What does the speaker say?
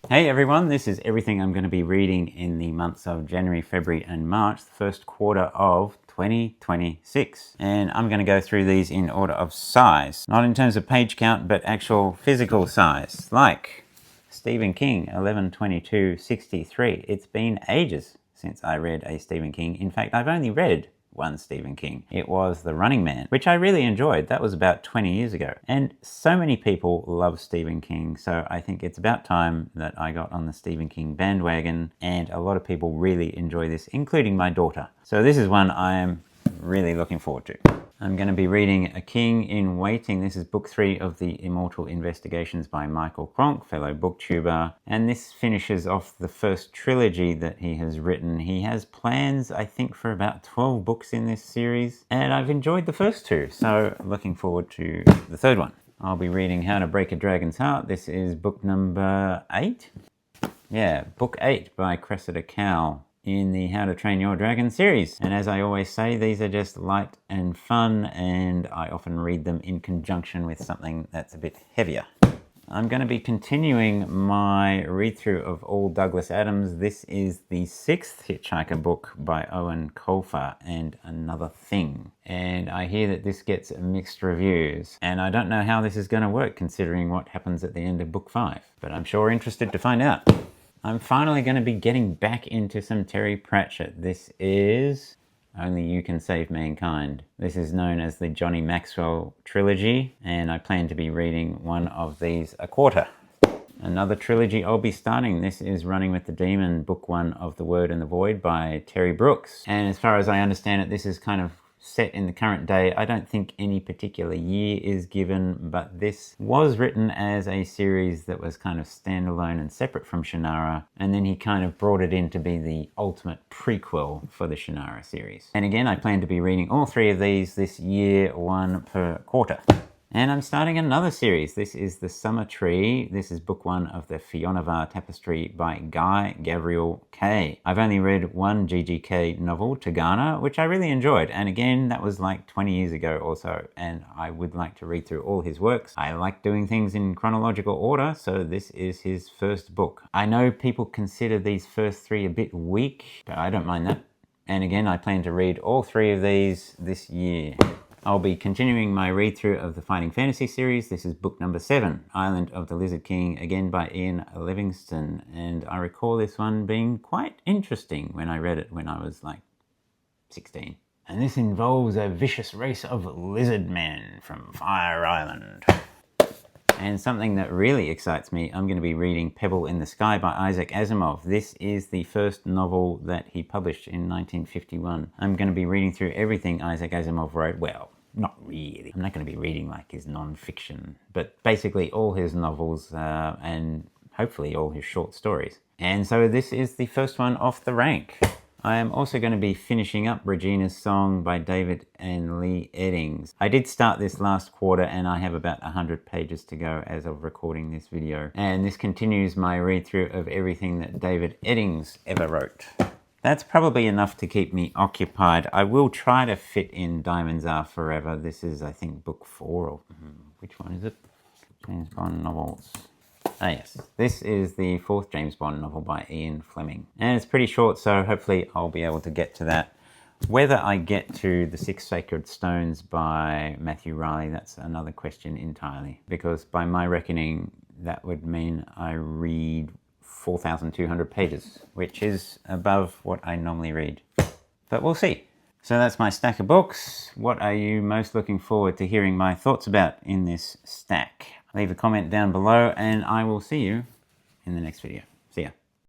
Hey everyone, this is everything I'm going to be reading in the months of January, February and March, the first quarter of 2026. And I'm going to go through these in order of size, not in terms of page count, but actual physical size, like Stephen King, 11/22/63. It's been ages since I read a Stephen King. In fact, I've only read one Stephen King. It was The Running Man, which I really enjoyed. That was about 20 years ago. And so many people love Stephen King, so I think it's about time that I got on the Stephen King bandwagon, and a lot of people really enjoy this, including my daughter. So this is one I am really looking forward to. I'm going to be reading A King in Waiting. This is book 3 of the Immortal Investigations by Michael Cronk, fellow booktuber. And this finishes off the first trilogy that he has written. He has plans, I think, for about 12 books in this series. And I've enjoyed the first 2, so looking forward to the third one. I'll be reading How to Break a Dragon's Heart. This is book number 8. Yeah, book 8 by Cressida Cowell in the How to Train Your Dragon series. And as I always say, these are just light and fun, and I often read them in conjunction with something that's a bit heavier. I'm going to be continuing my read-through of all Douglas Adams. This is the 6th Hitchhiker book by Eoin Colfer, and Another Thing. And I hear that this gets mixed reviews, and I don't know how this is going to work considering what happens at the end of book 5, but I'm sure interested to find out. I'm finally going to be getting back into some Terry Pratchett. This is Only You Can Save Mankind. This is known as the Johnny Maxwell trilogy, and I plan to be reading one of these a quarter. Another trilogy I'll be starting. This is Running with the Demon, book 1 of The Word and the Void by Terry Brooks. And as far as I understand it, this is kind of set in the current day. I don't think any particular year is given, but this was written as a series that was kind of standalone and separate from Shannara, and then he kind of brought it in to be the ultimate prequel for the Shannara series. And again, I plan to be reading all 3 of these this year, 1 per quarter. And I'm starting another series. This is The Summer Tree. This is book 1 of the Fionavar Tapestry by Gavriel K. I've only read one GGK novel, Tagana, which I really enjoyed. And again, that was like 20 years ago or so, and I would like to read through all his works. I like doing things in chronological order, so this is his first book. I know people consider these first 3 a bit weak, but I don't mind that. And again, I plan to read all 3 of these this year. I'll be continuing my read-through of the Fighting Fantasy series. This is book number 7, Island of the Lizard King, again by Ian Livingstone. And I recall this one being quite interesting when I read it when I was like 16. And this involves a vicious race of lizard men from Fire Island. And something that really excites me, I'm going to be reading Pebble in the Sky by Isaac Asimov. This is the first novel that he published in 1951. I'm going to be reading through everything Isaac Asimov wrote. Well, not really. I'm not going to be reading like his non-fiction, but basically all his novels and hopefully all his short stories. And so this is the first one off the rank. I am also going to be finishing up Regina's Song by David and Leigh Eddings. I did start this last quarter and I have about 100 pages to go as of recording this video. And this continues my read-through of everything that David Eddings ever wrote. That's probably enough to keep me occupied. I will try to fit in Diamonds Are Forever. This is, I think, book 4. Or which one is it? James Bond novels. Ah yes, this is the 4th James Bond novel by Ian Fleming. And it's pretty short, so hopefully I'll be able to get to that. Whether I get to The 6 Sacred Stones by Matthew Reilly, that's another question entirely. Because by my reckoning, that would mean I read 4,200 pages, which is above what I normally read. But we'll see. So that's my stack of books. What are you most looking forward to hearing my thoughts about in this stack? Leave a comment down below and I will see you in the next video.